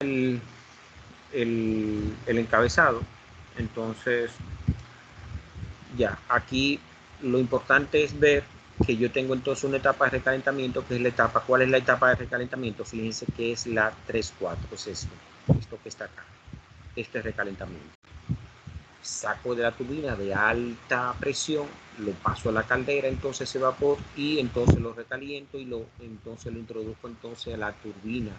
el encabezado. Entonces, ya, aquí lo importante es ver que yo tengo entonces una etapa de recalentamiento, que es la etapa, ¿cuál es la etapa de recalentamiento? Fíjense que es la 3-4, es esto que está acá, este es recalentamiento. Saco de la turbina de alta presión, lo paso a la caldera, entonces ese vapor, y entonces lo recaliento y entonces lo introduzco entonces a la turbina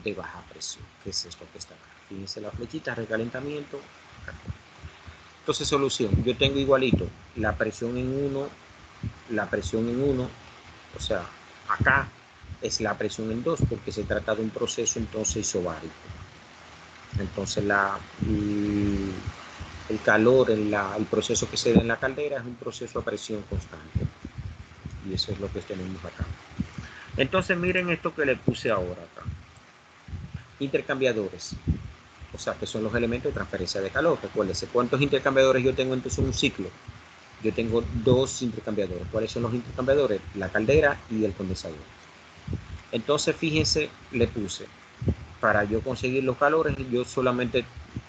de baja presión, que es esto que está acá. Fíjense la flechita, recalentamiento. Acá. Entonces, solución, yo tengo igualito la presión en 1, o sea, acá es la presión en 2, porque se trata de un proceso entonces isobárico. Entonces el calor, el proceso que se da en la caldera es un proceso a presión constante. Y eso es lo que tenemos acá. Entonces miren esto que le puse ahora acá. Intercambiadores. O sea, que son los elementos de transferencia de calor. Recuérdense, ¿cuántos intercambiadores yo tengo entonces en un ciclo? Yo tengo 2 intercambiadores. ¿Cuáles son los intercambiadores? La caldera y el condensador. Entonces, fíjense, le puse, para yo conseguir los calores, yo solamente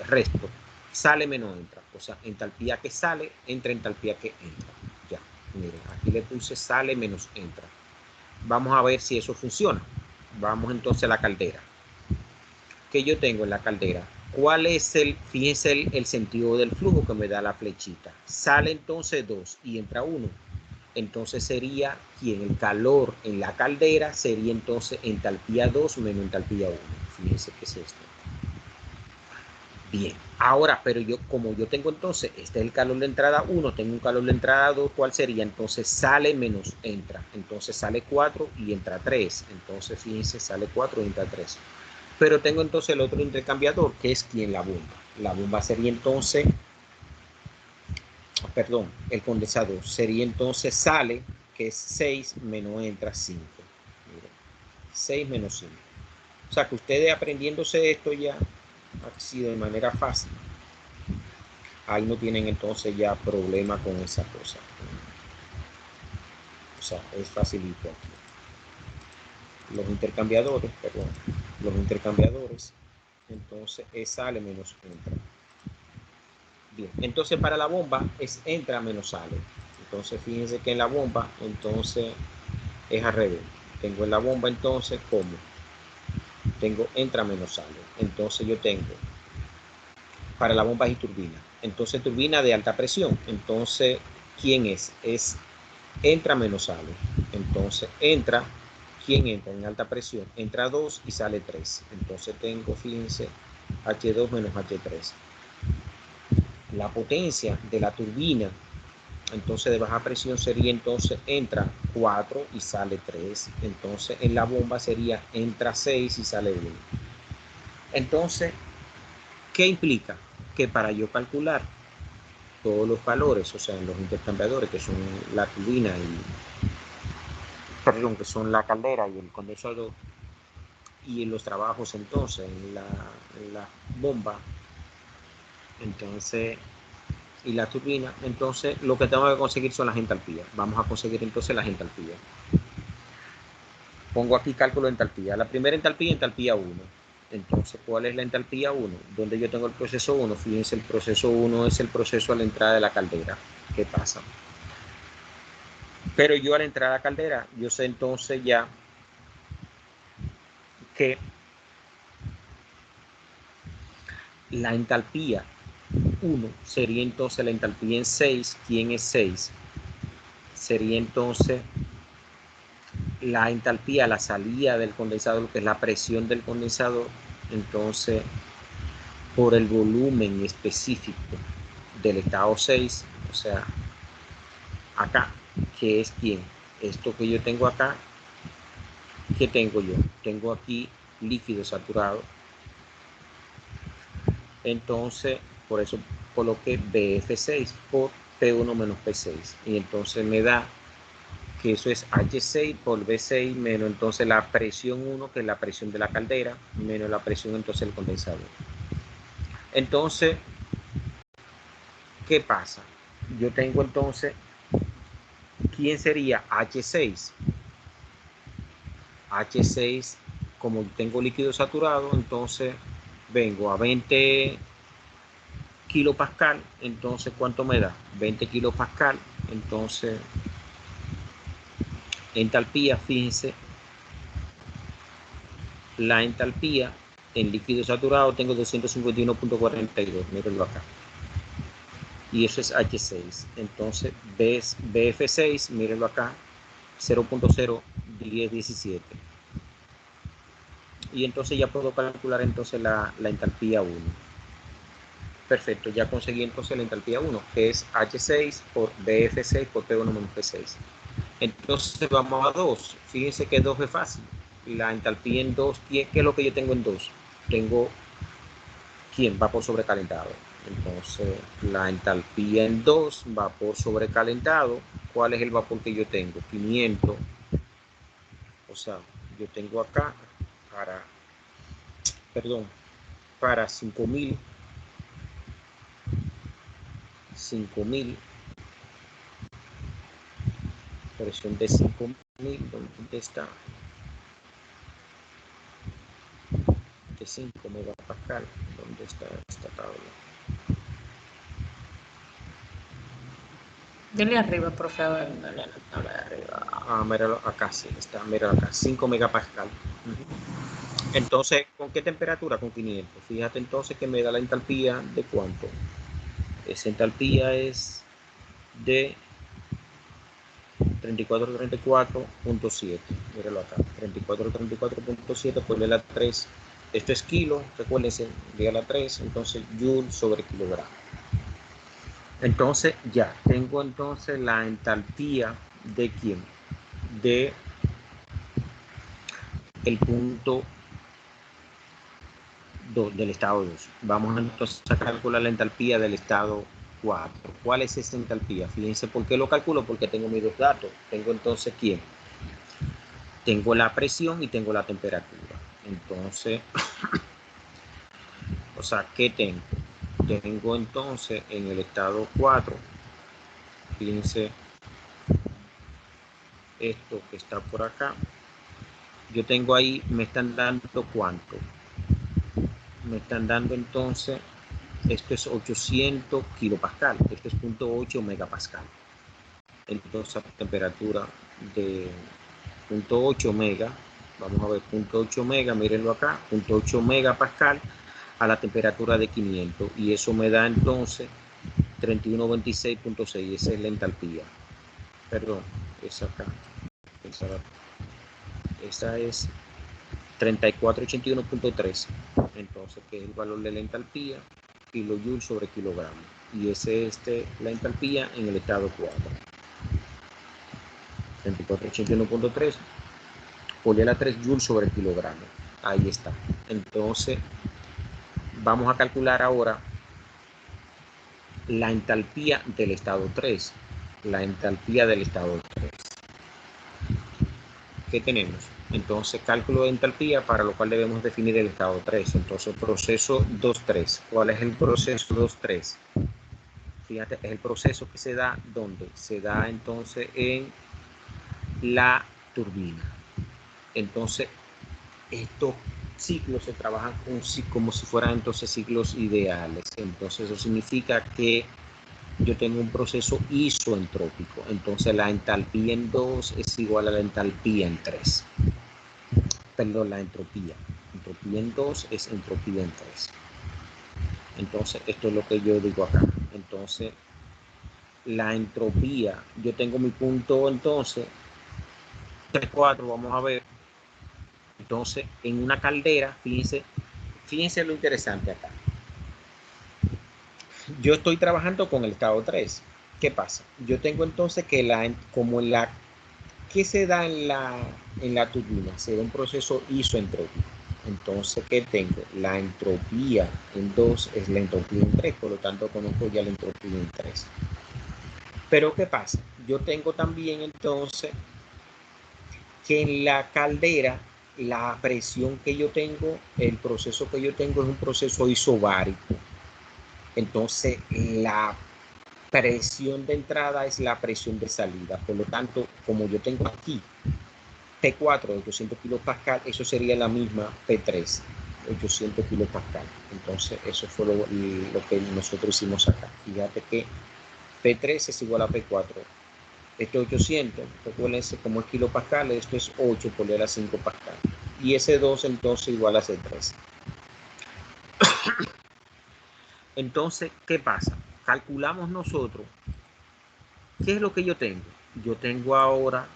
resto, sale menos entra. O sea, entalpía que sale, entra entalpía que entra. Ya, miren, aquí le puse sale menos entra. Vamos a ver si eso funciona. Vamos entonces a la caldera. ¿Qué yo tengo en la caldera? ¿Cuál es fíjense el sentido del flujo que me da la flechita? Sale entonces 2 y entra 1. Entonces sería quien el calor en la caldera sería entonces entalpía 2 menos entalpía 1. Fíjense que es esto. Bien, ahora, pero como yo tengo entonces, este es el calor de entrada 1, tengo un calor de entrada 2, ¿cuál sería? Entonces sale menos entra. Entonces sale 4 y entra 3. Entonces fíjense, sale 4 y entra 3. Pero tengo entonces el otro intercambiador, que es quien la bomba. La bomba sería entonces, perdón, el condensador sería entonces sale, que es 6 menos entra 5. Miren, 6 menos 5. O sea que ustedes aprendiéndose esto ya, así de manera fácil, ahí no tienen entonces ya problema con esa cosa. O sea, es facilito aquí. Los intercambiadores, perdón, los intercambiadores, entonces es sale menos entra. Bien, entonces para la bomba es entra menos sale. Entonces fíjense que en la bomba entonces es al revés. Tengo en la bomba entonces como tengo entra menos sale. Entonces yo tengo para la bomba y turbina. Entonces turbina de alta presión. Entonces, ¿quién es? Es entra menos sale. Entonces entra, ¿quién entra en alta presión? Entra 2 y sale 3. Entonces tengo, fíjense, H2 menos H3. La potencia de la turbina entonces de baja presión sería entonces entra 4 y sale 3. Entonces en la bomba sería entra 6 y sale 1. Entonces, ¿qué implica? Que para yo calcular todos los valores, o sea, en los intercambiadores que son la turbina y, perdón, que son la caldera y el condensador, y en los trabajos entonces en la bomba, entonces y la turbina, entonces lo que tengo que conseguir son las entalpías. Vamos a conseguir entonces las entalpías. Pongo aquí cálculo de entalpía. La primera entalpía, entalpía 1. Entonces, ¿cuál es la entalpía 1? Donde yo tengo el proceso 1. Fíjense, el proceso 1 es el proceso a la entrada de la caldera. ¿Qué pasa? Pero yo a la entrada de la caldera, yo sé entonces ya que la entalpía 1 sería entonces la entalpía en 6. ¿Quién es 6? Sería entonces la entalpía, la salida del condensador, que es la presión del condensador, entonces por el volumen específico del estado 6, o sea, acá, que es quién, esto que yo tengo acá, ¿qué tengo yo? Tengo aquí líquido saturado, entonces por eso coloqué BF6 por P1 menos P6, y entonces me da que eso es H6 por B6 menos entonces la presión 1, que es la presión de la caldera, menos la presión entonces del condensador. Entonces, ¿qué pasa? Yo tengo entonces, ¿quién sería H6? H6 como tengo líquido saturado, entonces vengo a 20 kilopascal, entonces ¿cuánto me da? 20 kilopascal, entonces entalpía, fíjense, la entalpía en líquido saturado tengo 251.42, mírenlo acá. Y eso es H6. Entonces, BF6, mírenlo acá, 0.01017. Y entonces ya puedo calcular entonces la entalpía 1. Perfecto, ya conseguí entonces la entalpía 1, que es H6 por BF6 por P1 menos P6. Entonces vamos a 2. Fíjense que 2 es fácil. La entalpía en 2, ¿qué es lo que yo tengo en 2? Tengo, ¿quién? Vapor sobrecalentado. Entonces la entalpía en 2, vapor sobrecalentado. ¿Cuál es el vapor que yo tengo? 500. O sea, yo tengo acá para 5000, presión de 5000, ¿dónde está? De 5 megapascal, ¿dónde está esta tabla? Dele arriba, por favor, dale a la tabla de arriba. Ah, míralo acá, sí, está, míralo acá, 5 megapascal. Entonces, ¿con qué temperatura? Con 500. Fíjate entonces que me da la entalpía de cuánto. Esa entalpía es de 3434.7. Míralo acá, 3434.7 por la 3. Esto es kilo, recuérdense, de la 3, entonces joule sobre kilogramo. Entonces ya tengo entonces la entalpía de quién, de el punto 2 del estado 2. Vamos entonces a calcular la entalpía del estado 4. ¿Cuál es esa entalpía? Fíjense por qué lo calculo, porque tengo mis dos datos. Tengo entonces quién, tengo la presión y tengo la temperatura. Entonces, o sea, ¿qué tengo? Tengo entonces en el estado 4, fíjense esto que está por acá, yo tengo ahí, me están dando cuánto, me están dando entonces, esto es 800 kilopascal, esto es 0.8 megapascal. Entonces a temperatura de 0.8 mega, vamos a ver, 0.8 mega, mírenlo acá, 0.8 megapascal a la temperatura de 500, y eso me da entonces 3126.6, esa es la entalpía. Perdón, esa acá, esa es 3481.3, entonces que es el valor de la entalpía, kilojoule sobre kilogramo, y ese es la entalpía en el estado 4. 3481.3 por la 3 joule sobre kilogramo, ahí está. Entonces vamos a calcular ahora la entalpía del estado 3, la entalpía del estado 3. ¿Qué tenemos? Entonces, cálculo de entalpía, para lo cual debemos definir el estado 3. Entonces, proceso 2.3. ¿Cuál es el proceso 2.3? Fíjate, es el proceso que se da, ¿dónde? Se da entonces en la turbina. Entonces, estos ciclos se trabajan como si fueran entonces ciclos ideales. Entonces, eso significa que yo tengo un proceso isoentrópico. Entonces, la entalpía en 2 es igual a la entalpía en 3. Perdón, la entropía. Entropía en 2 es entropía en 3. Entonces, esto es lo que yo digo acá. Entonces, la entropía, yo tengo mi punto entonces, 3, 4, vamos a ver. Entonces, en una caldera, fíjense lo interesante acá. Yo estoy trabajando con el estado 3. ¿Qué pasa? Yo tengo entonces que ¿qué se da en la turbina? Se da un proceso isoentrópico. Entonces, ¿qué tengo? La entropía en 2 es la entropía en 3, por lo tanto conozco ya la entropía en 3. Pero ¿qué pasa? Yo tengo también entonces que en la caldera la presión que yo tengo, el proceso que yo tengo es un proceso isobárico. Entonces la presión de entrada es la presión de salida. Por lo tanto, como yo tengo aquí P4 de 800 kilopascal, eso sería la misma P3, 800 kilopascal. Entonces, eso fue lo que nosotros hicimos acá. Fíjate que P3 es igual a P4. Esto es 800, recuérdense, como es kilopascal, esto es 8 por a 5 pascal. Y ese 2 entonces igual a C3. Entonces, ¿qué pasa? Calculamos nosotros. ¿Qué es lo que yo tengo? Yo tengo ahora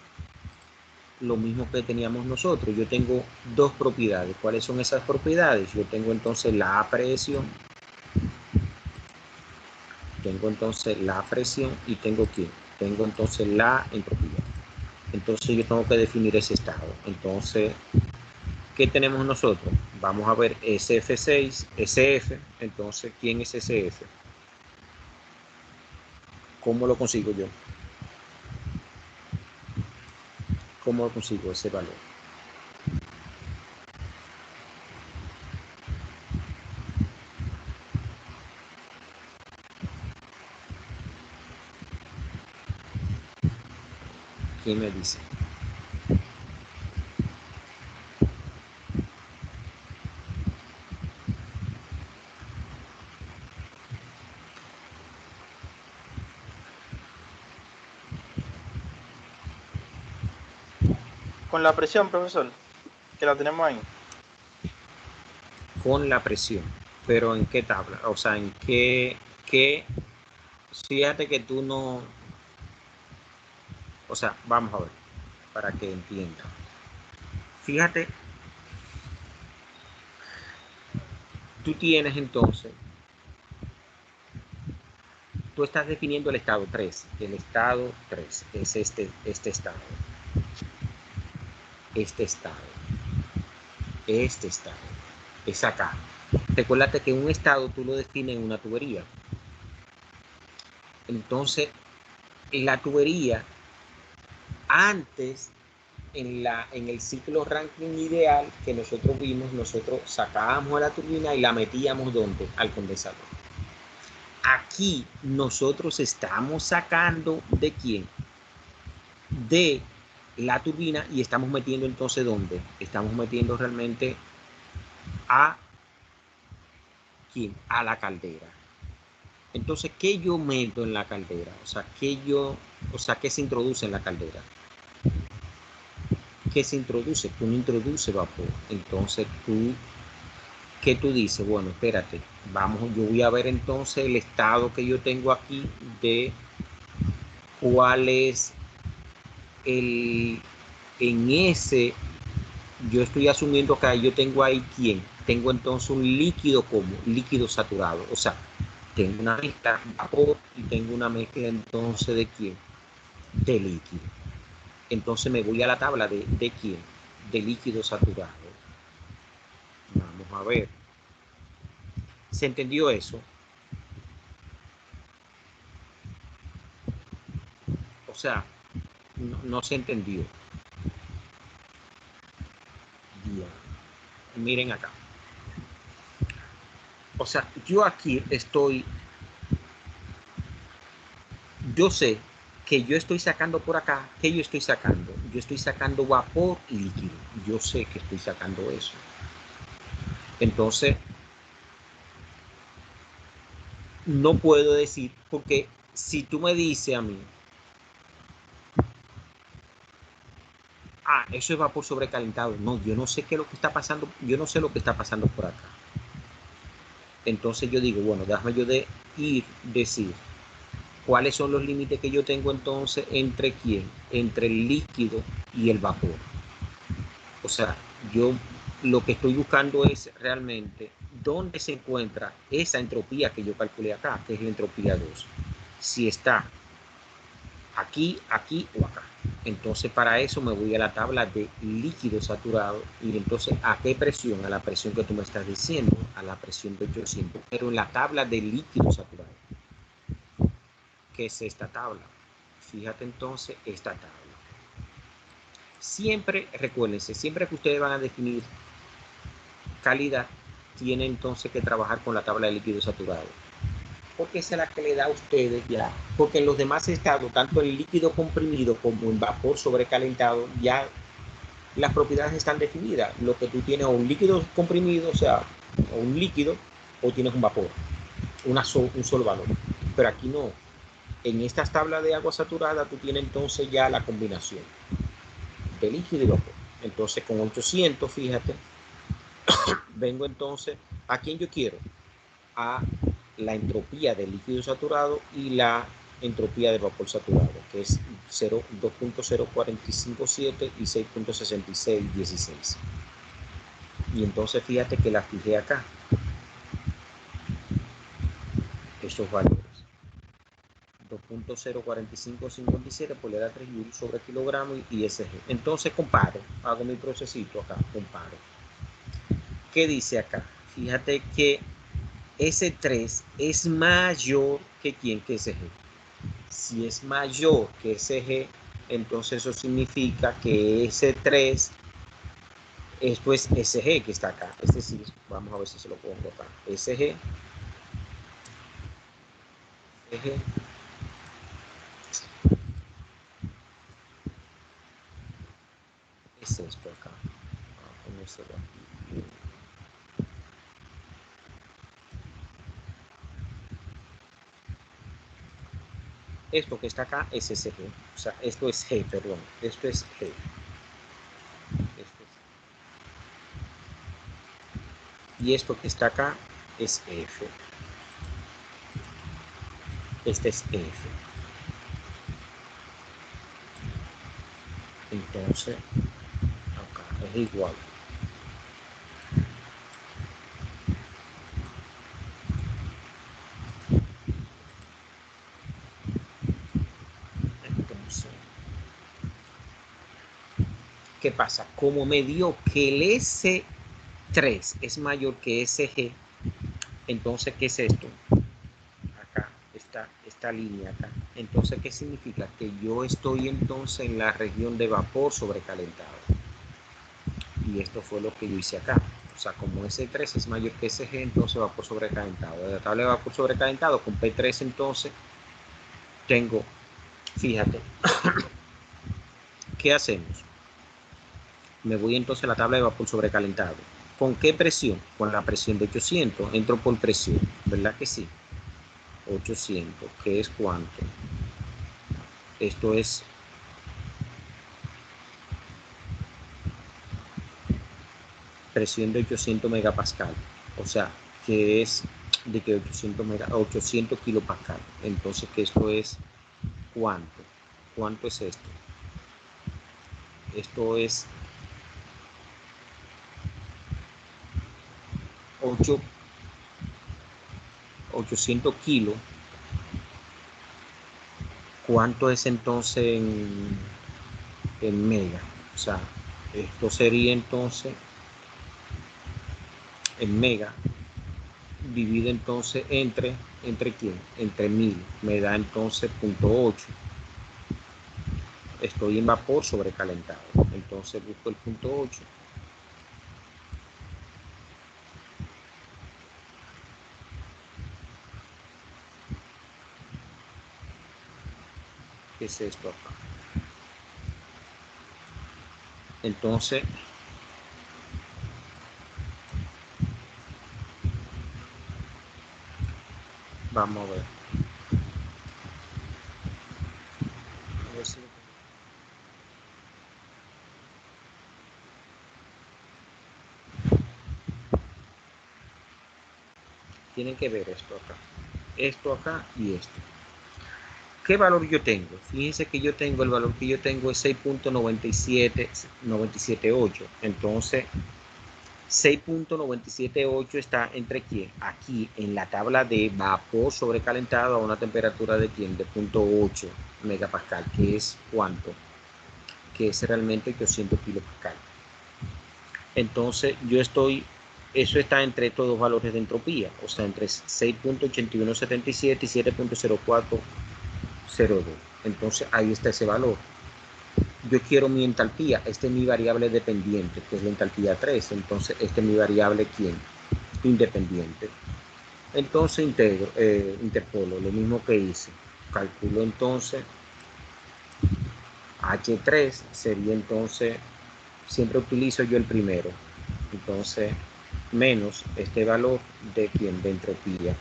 lo mismo que teníamos nosotros. Yo tengo dos propiedades. ¿Cuáles son esas propiedades? Yo tengo entonces la presión. Tengo entonces la presión y tengo ¿qué? Tengo entonces la entropía. Entonces yo tengo que definir ese estado. Entonces, ¿qué tenemos nosotros? Vamos a ver SF6, SF. Entonces, ¿quién es SF? ¿Cómo lo consigo yo? ¿Cómo consigo ese valor? ¿Quién me dice? Con la presión, profesor, que la tenemos ahí. Con la presión. ¿Pero en qué tabla? O sea, ¿en qué? Fíjate que tú no... O sea, vamos a ver, para que entiendan. Fíjate, tú tienes entonces... Tú estás definiendo el estado 3. El estado 3 es este estado. Este estado. Este estado. Es acá. Recuérdate que un estado tú lo defines en una tubería. Entonces, en la tubería, antes, en el ciclo Rankine ideal que nosotros vimos, nosotros sacábamos a la turbina y la metíamos ¿dónde? Al condensador. Aquí nosotros estamos sacando ¿de quién? De la turbina y estamos metiendo entonces ¿dónde? Estamos metiendo realmente a ¿quién? A la caldera. Entonces, ¿qué yo meto en la caldera? O sea, ¿qué se introduce en la caldera? ¿Qué se introduce? Tú no introduces vapor. Entonces, ¿qué tú dices? Bueno, espérate, vamos, yo voy a ver entonces el estado que yo tengo aquí de cuál es en ese, yo estoy asumiendo que yo tengo ahí ¿quién? Tengo entonces un líquido como líquido saturado. O sea, tengo una mezcla de vapor y tengo una mezcla entonces ¿de quién? De líquido. Entonces me voy a la tabla de quién? De líquido saturado. Vamos a ver. ¿Se entendió eso? O sea, no se entendió. Bien. Miren acá. O sea, yo aquí estoy, yo sé que yo estoy sacando por acá, ¿qué yo estoy sacando? Yo estoy sacando vapor y líquido. Yo sé que estoy sacando eso. Entonces, no puedo decir, porque si tú me dices a mí, eso es vapor sobrecalentado. No, yo no sé qué es lo que está pasando, yo no sé lo que está pasando por acá. Entonces yo digo, bueno, déjame yo decir cuáles son los límites que yo tengo entonces entre quién, entre el líquido y el vapor. O sea, yo lo que estoy buscando es realmente dónde se encuentra esa entropía que yo calculé acá, que es la entropía 2. Si está aquí, aquí o acá. Entonces para eso me voy a la tabla de líquido saturado y entonces ¿a qué presión? A la presión que tú me estás diciendo, a la presión de 800, pero en la tabla de líquido saturado. ¿Qué es esta tabla? Fíjate entonces esta tabla. Siempre, recuérdense, siempre que ustedes van a definir calidad, tienen entonces que trabajar con la tabla de líquido saturado. Porque esa es la que le da a ustedes ya. Porque en los demás estados, tanto el líquido comprimido como el vapor sobrecalentado, ya las propiedades están definidas. Lo que tú tienes, un líquido comprimido, o sea, o un líquido, o tienes un vapor, un solo valor. Pero aquí no. En estas tablas de agua saturada, tú tienes entonces ya la combinación de líquido y vapor. Entonces, con 800, fíjate, vengo entonces a quién yo quiero, a la entropía del líquido saturado y la entropía del vapor saturado, que es 2.0457 y 6.6616. Y entonces fíjate que la fijé acá, estos valores. 2.04557 por la 3 joules sobre kilogramo y SG. Entonces comparo, hago mi procesito acá, comparo. ¿Qué dice acá? Fíjate que S3 es mayor que ¿quién? Que SG. Si es mayor que SG, entonces eso significa que S3, esto es SG que está acá. Es decir, vamos a ver si se lo pongo acá. SG, SG, es esto acá. Vamos a ponérselo aquí. Esto que está acá es SG, o sea, esto es G, perdón, esto es G. Y esto que está acá es F. Este es F. Entonces, acá es igual. Entonces, ¿qué pasa? Como me dio que el S3 es mayor que SG, entonces, ¿qué es esto? Acá está esta línea acá. Entonces, ¿qué significa? Que yo estoy entonces en la región de vapor sobrecalentado. Y esto fue lo que yo hice acá. O sea, como S3 es mayor que SG, entonces vapor sobrecalentado. De la tabla de vapor sobrecalentado con P3 entonces tengo, fíjate, ¿qué hacemos? Me voy entonces a la tabla de vapor sobrecalentado. ¿Con qué presión? Con la presión de 800. Entro por presión, ¿verdad que sí? 800, ¿qué es cuánto? Esto es presión de 800 megapascal. O sea, que es de que 800 kilopascal. Entonces, que esto es ¿cuánto? ¿Cuánto es esto? Esto es 800 kilos. ¿Cuánto es entonces en mega? O sea, esto sería entonces en mega, divido entonces ¿entre quién? Entre 1000, me da entonces 0.8. Estoy en vapor sobrecalentado, entonces busco el 0.8. ¿Qué es esto acá? Entonces, vamos a ver. A ver si tienen que ver esto acá y esto. ¿Qué valor yo tengo? Fíjense que yo tengo, el valor que yo tengo es 6.978. Entonces, 6.978 está entre quién? Aquí en la tabla de vapor sobrecalentado a una temperatura de quién? De 0.8 megapascal, que es ¿cuánto? Que es realmente 800 kilopascal. Entonces, eso está entre estos dos valores de entropía, o sea, entre 6.8177 y 7.0402. Entonces, ahí está ese valor. Yo quiero mi entalpía, esta es mi variable dependiente, que es la entalpía 3, entonces esta es mi variable ¿quién? Independiente. Entonces interpolo, lo mismo que hice, calculo entonces H3 sería entonces siempre utilizo yo el primero. Entonces, menos este valor de quién, de entropía.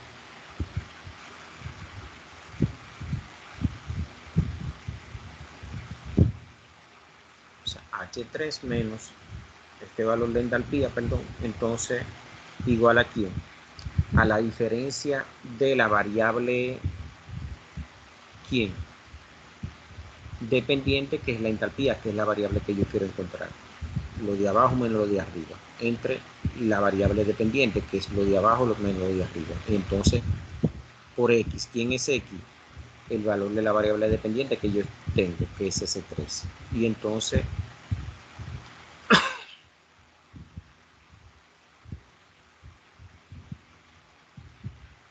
O sea, H3 menos este valor de entalpía, perdón. Entonces, igual a quién, a la diferencia de la variable quién, dependiente, que es la entalpía, que es la variable que yo quiero encontrar. Lo de abajo menos lo de arriba, entre la variable dependiente, que es lo de abajo menos lo de arriba. Entonces, por X, ¿quién es X? El valor de la variable dependiente que yo tengo, que es S3. Y entonces,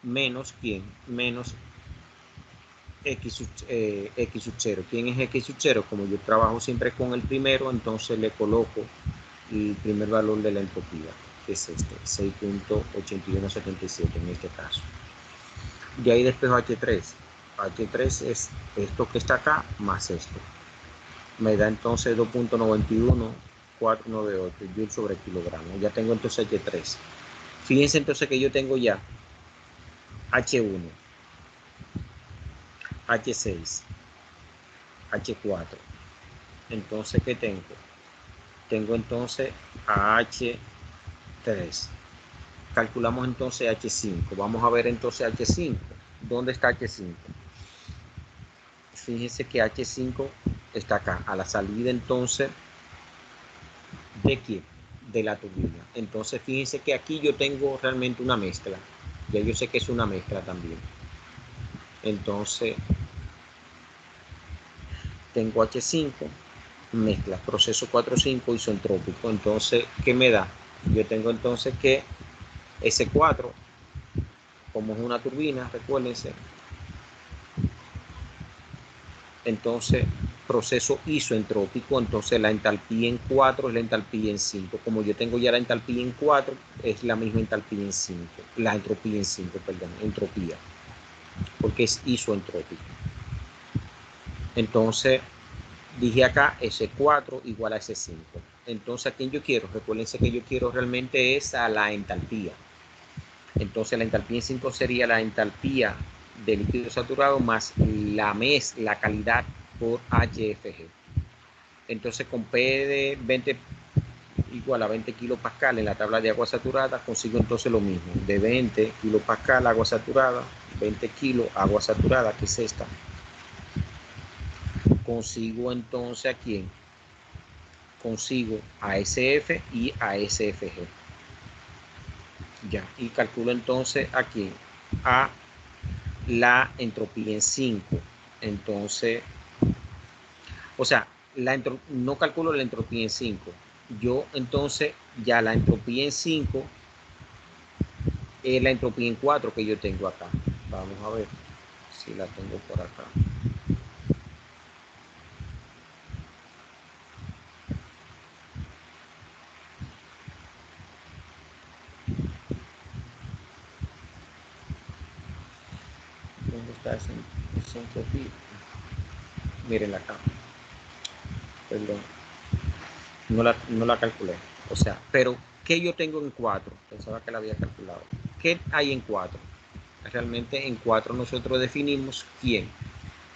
menos quién, menos X sub 0. ¿Quién es X sub 0? Como yo trabajo siempre con el primero, entonces le coloco el primer valor de la entropía, que es este, 6.8177 en este caso. De ahí despejo H3. H3 es esto que está acá más esto. Me da entonces 2.91498 joules sobre kilogramo. Ya tengo entonces H3. Fíjense entonces que yo tengo ya H1, H6, H4. Entonces, ¿qué tengo? Tengo entonces a H3. Calculamos entonces H5. Vamos a ver entonces H5. ¿Dónde está H5? Fíjense que H5 está acá, a la salida entonces, ¿de quién? De la turbina. Entonces fíjense que aquí yo tengo realmente una mezcla. Ya yo sé que es una mezcla también. Entonces tengo H5, mezcla, proceso 4,5 isentrópico. Entonces, ¿qué me da? Yo tengo entonces que S4, como es una turbina, recuérdense, entonces proceso isoentrópico, entonces la entalpía en 4 es la entalpía en 5. Como yo tengo ya la entalpía en 4, es la misma entalpía en 5, la entropía en 5, perdón, entropía, porque es isoentrópico. Entonces, dije acá S4 igual a S5. Entonces, ¿a quién yo quiero? Recuérdense que yo quiero realmente es a la entalpía. Entonces, la entalpía en 5 sería la entalpía de líquido saturado más la calidad por HFG. Entonces, con P de 20 igual a 20 kilopascal en la tabla de agua saturada, consigo entonces lo mismo. De 20 kilopascal agua saturada, 20 kilos agua saturada, que es esta. Consigo entonces a quién? Consigo a SF y a SFG. Ya, y calculo entonces a quién? A la entropía en 5. Entonces, o sea, no calculo la entropía en 5. Yo entonces ya la entropía en 5 es la entropía en 4 que yo tengo acá. Vamos a ver si la tengo por acá. ¿Dónde está esa entropía? Miren acá. Perdón. No la calculé. O sea, pero ¿qué yo tengo en 4? Pensaba que la había calculado. ¿Qué hay en 4? Realmente en 4 nosotros definimos quién.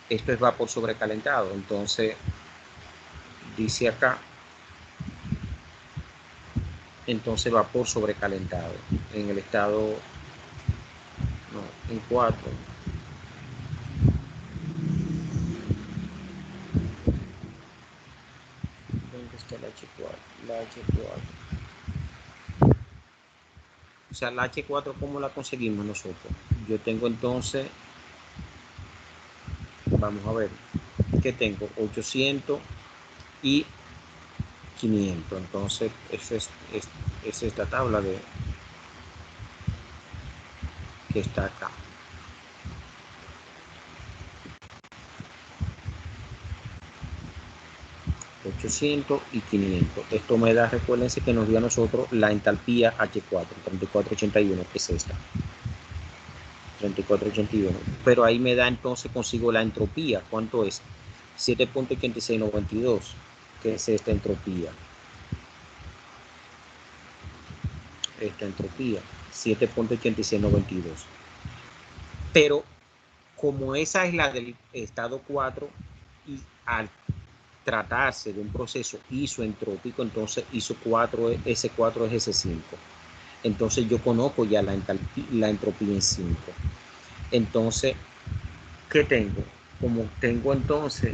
Esto es vapor sobrecalentado. Entonces, dice acá, entonces vapor sobrecalentado. En el estado, no, en 4. ¿Dónde está la H4? La H4. O sea, la H4, ¿cómo la conseguimos nosotros? Yo tengo entonces, vamos a ver, ¿qué tengo? 800 y 500. Entonces, es esta tabla de que está acá. 800 y 500. Esto me da, recuérdense que nos dio a nosotros la entalpía H4, 3481, que es esta. 3481. Pero ahí me da entonces, consigo la entropía. ¿Cuánto es? 7.8692, que es esta entropía. esta entropía, 7.8692. Pero como esa es la del estado 4, y al tratarse de un proceso isoentrópico, entonces S4 es S5. Entonces yo conozco ya la entropía en 5. Entonces, ¿qué tengo? Como tengo entonces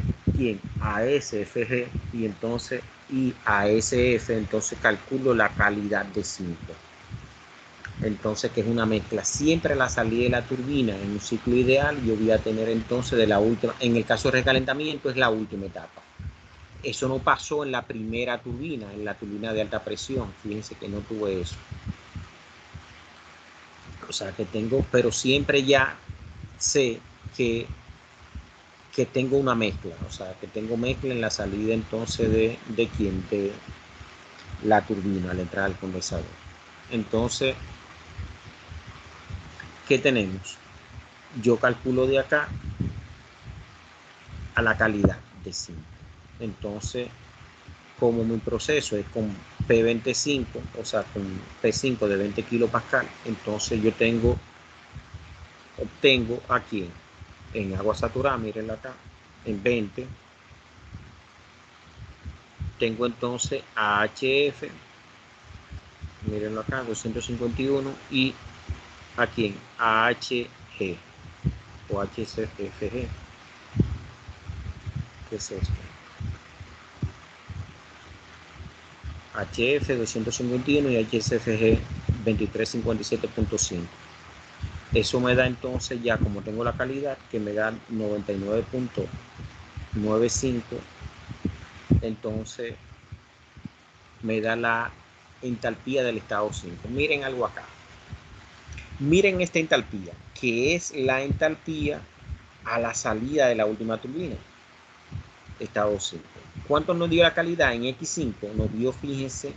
ASFG y entonces ASF, entonces calculo la calidad de 5. Entonces, que es una mezcla. Siempre la salida de la turbina en un ciclo ideal, yo voy a tener entonces de la última, en el caso de recalentamiento es la última etapa. Eso no pasó en la primera turbina, en la turbina de alta presión. Fíjense que no tuve eso. O sea, que tengo, pero siempre ya sé que tengo una mezcla. O sea, que tengo mezcla en la salida entonces de la turbina, al entrar al condensador. Entonces, ¿qué tenemos? Yo calculo de acá a la calidad de 5. Entonces, como mi proceso es con P25, o sea, con P5 de 20 kilopascal, entonces yo obtengo aquí en agua saturada, mírenla acá, en 20, tengo entonces a HF, mírenlo acá, 251, y aquí en AHG o HCFG, ¿qué es esto? HF 251 y HCFG 2357.5. Eso me da entonces ya, como tengo la calidad, que me da 99.95, entonces me da la entalpía del estado 5. Miren algo acá. Miren esta entalpía, que es la entalpía a la salida de la última turbina, estado 5. ¿Cuánto nos dio la calidad? En X5 nos dio, fíjense,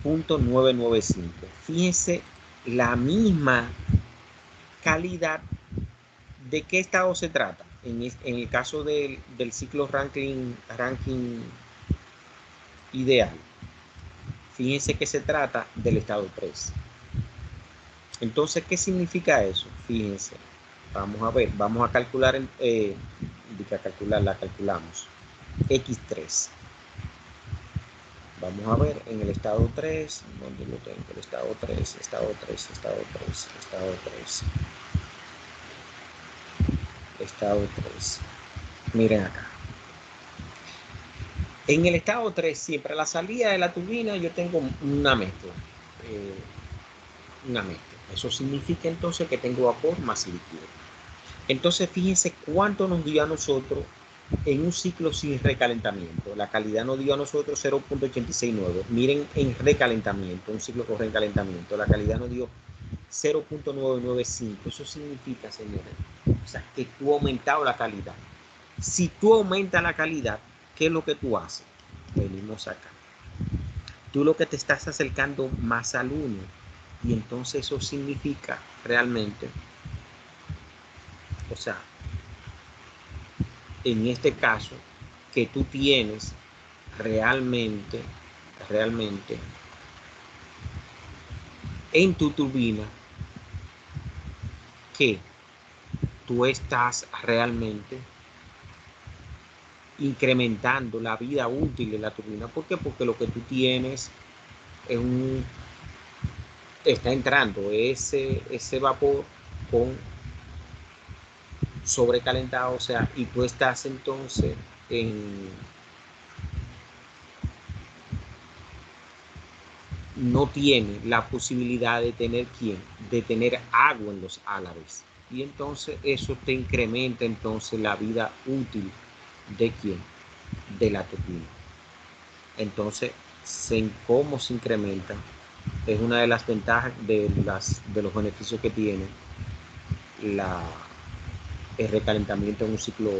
0.995. Fíjense la misma calidad. ¿De qué estado se trata? En el caso del ciclo Rankine ideal, fíjense que se trata del estado 3. Entonces, ¿qué significa eso? Fíjense, vamos a ver, vamos a calcular, la calculamos, X3. Vamos a ver en el estado 3, ¿dónde lo tengo? El estado 3, estado 3, estado 3, estado 3. Estado 3. Miren acá. En el estado 3, siempre a la salida de la turbina yo tengo una mezcla. Eso significa entonces que tengo vapor más líquido. Entonces fíjense cuánto nos dio a nosotros en un ciclo sin recalentamiento. La calidad nos dio a nosotros 0.869. Miren en recalentamiento, un ciclo con recalentamiento, la calidad nos dio 0.995. Eso significa, señores, o sea, que tú has aumentado la calidad. Si tú aumentas la calidad, ¿qué es lo que tú haces? Venimos acá. Tú lo que te estás acercando más al 1. Y entonces eso significa realmente, o sea, en este caso, que tú tienes realmente en tu turbina que tú estás realmente incrementando la vida útil de la turbina. ¿Por qué? Porque lo que tú tienes es está entrando ese vapor con sobrecalentado, o sea, y tú estás entonces no tiene la posibilidad de tener agua en los álabes, y entonces eso te incrementa entonces la vida útil de la turbina. Entonces, cómo se incrementa es una de las ventajas de los beneficios que tiene el recalentamiento en un ciclo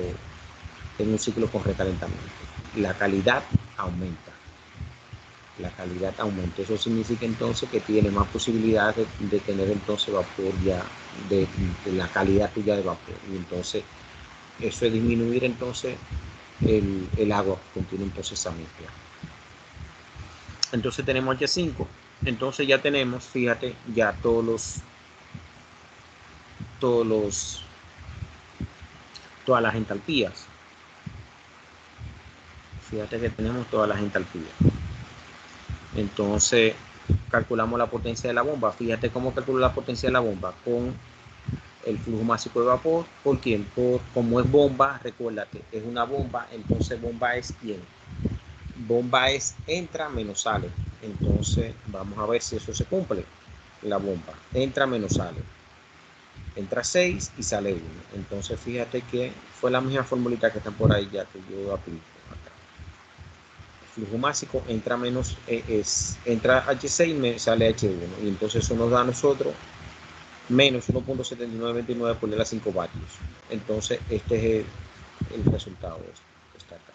con recalentamiento. La calidad aumenta. Eso significa entonces que tiene más posibilidades de tener entonces vapor ya, de la calidad tuya de vapor. Y entonces eso es disminuir entonces el agua que contiene entonces esa mezcla. Entonces tenemos H5. Entonces ya tenemos, fíjate, ya todas las entalpías. Fíjate que tenemos todas las entalpías. Entonces calculamos la potencia de la bomba. Fíjate cómo calculo la potencia de la bomba con el flujo máximo de vapor. ¿Por quién? Como es bomba, recuérdate, es una bomba. Entonces bomba es ¿quién? Bomba es entra menos sale. Entonces vamos a ver si eso se cumple. La bomba entra menos sale. Entra 6 y sale 1. Entonces fíjate que fue la misma formulita que está por ahí ya que yo aplico acá. El flujo máximo entra menos entra H6 me sale H1. Y entonces eso nos da a nosotros menos 1.7929 por la 5 vatios. Entonces este es el resultado de esto que está acá.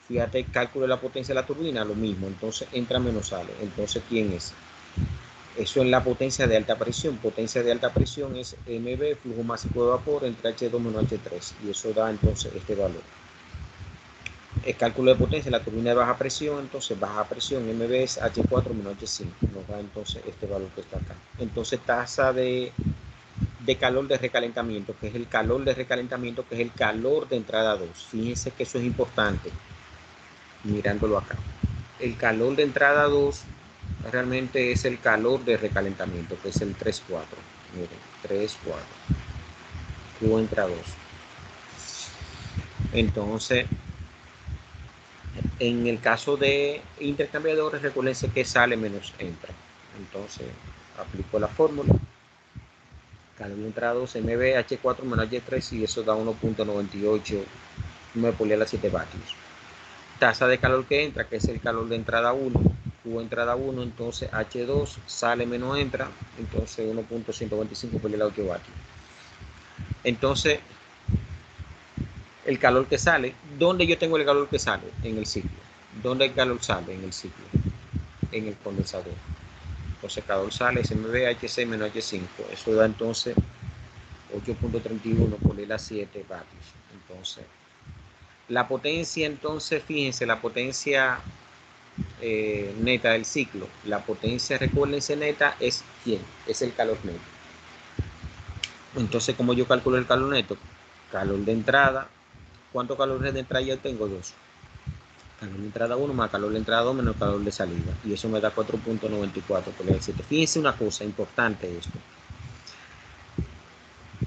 Fíjate, cálculo de la potencia de la turbina, lo mismo. Entonces entra menos sale. Entonces, ¿quién es? Eso es la potencia de alta presión. Potencia de alta presión es MB, flujo máximo de vapor, entre H2 menos H3. Y eso da entonces este valor. El cálculo de potencia, la turbina de baja presión, entonces baja presión, MB es H4 menos H5. Nos da entonces este valor que está acá. Entonces, tasa de calor de recalentamiento, que es el calor de recalentamiento, que es el calor de entrada 2. Fíjense que eso es importante, mirándolo acá. El calor de entrada 2 realmente es el calor de recalentamiento, que es el 3,4. Miren, 3,4. Q entra 2. Entonces, en el caso de intercambiadores, recuérdense que sale menos entra. Entonces, aplico la fórmula. Calor de entrada 2, MB, H4 menos H3, y eso da 1.98 por a 7 vatios. Tasa de calor que entra, que es el calor de entrada 1, Q entrada 1, entonces H2 sale menos entra, entonces 1.125 por el 8 vatios. Entonces, el calor que sale, ¿dónde yo tengo el calor que sale? En el ciclo. ¿Dónde el calor sale? En el ciclo, en el condensador. Entonces, el calor sale es MB, H6 menos H5, eso da entonces 8.31 por el 7 vatios. Entonces, la potencia, entonces, fíjense, la potencia neta del ciclo. La potencia, recuérdense, neta es ¿quién? Es el calor neto. Entonces, ¿cómo yo calculo el calor neto? Calor de entrada. ¿Cuántos calores de entrada yo tengo? 2. Calor de entrada 1 más calor de entrada 2 menos calor de salida. Y eso me da 4.94 por el 7. Fíjense una cosa importante esto.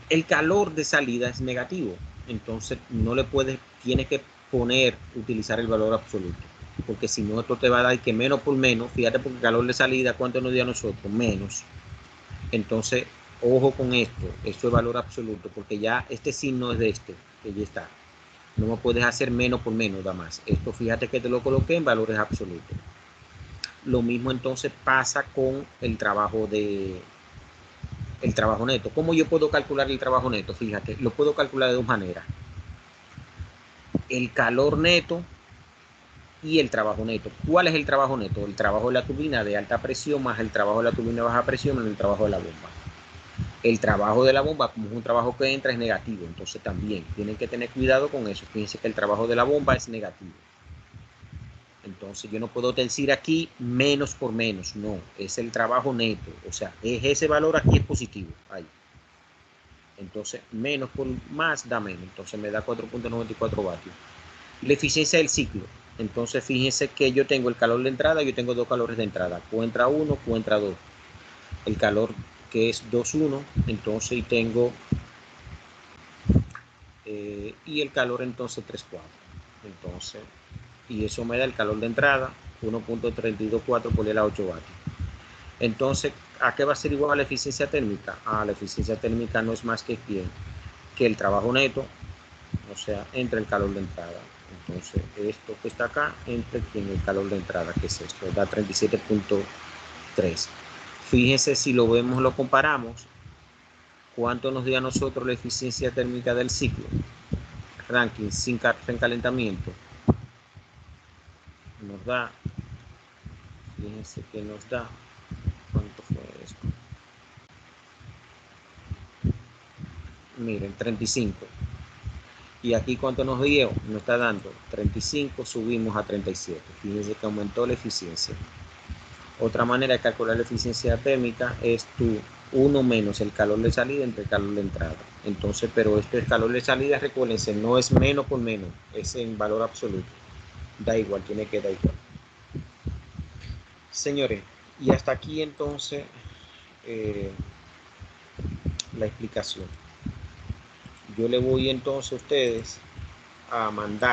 El calor de salida es negativo. Entonces, no le puedes, tienes que utilizar el valor absoluto. Porque si no, esto te va a dar que menos por menos. Fíjate, porque el calor de salida, ¿cuánto nos dio a nosotros? Menos. Entonces, ojo con esto. Esto es valor absoluto, porque ya este signo es de este, que ya está. No me puedes hacer menos por menos, da más. Esto, fíjate que te lo coloqué en valores absolutos. Lo mismo entonces pasa con el trabajo neto. ¿Cómo yo puedo calcular el trabajo neto? Fíjate, lo puedo calcular de dos maneras. El calor neto y el trabajo neto. ¿Cuál es el trabajo neto? El trabajo de la turbina de alta presión más el trabajo de la turbina de baja presión más el trabajo de la bomba. El trabajo de la bomba, como es un trabajo que entra, es negativo. Entonces también tienen que tener cuidado con eso. Fíjense que el trabajo de la bomba es negativo. Entonces yo no puedo decir aquí menos por menos. No, es el trabajo neto. O sea, es ese valor aquí es positivo. Ahí. Entonces menos por más da menos. Entonces me da 4.94 vatios. La eficiencia del ciclo. Entonces fíjense que yo tengo el calor de entrada, yo tengo dos calores de entrada. Q entra 1, Q entra 2. El calor que es 2,1, entonces y tengo y el calor entonces 3,4. Entonces, y eso me da el calor de entrada 1.324 por el a 8 vatios. Entonces, ¿a qué va a ser igual a la eficiencia térmica? La eficiencia térmica no es más que el trabajo neto, o sea, entre el calor de entrada. Entonces, esto que está acá, entre el calor de entrada, que es esto, da 37.3. Fíjense, si lo vemos, lo comparamos, ¿cuánto nos dio a nosotros la eficiencia térmica del ciclo? Ranking sin recalentamiento. Nos da, fíjense que nos da, ¿cuánto fue esto? Miren, 35. Y aquí, ¿cuánto nos dio? Nos está dando 35, subimos a 37. Fíjense que aumentó la eficiencia. Otra manera de calcular la eficiencia térmica es tu 1 menos el calor de salida entre el calor de entrada. Entonces, pero este calor de salida, recuérdense, no es menos con menos, es en valor absoluto. Da igual, tiene que dar igual. Señores, y hasta aquí entonces la explicación. Yo le voy entonces a ustedes a mandar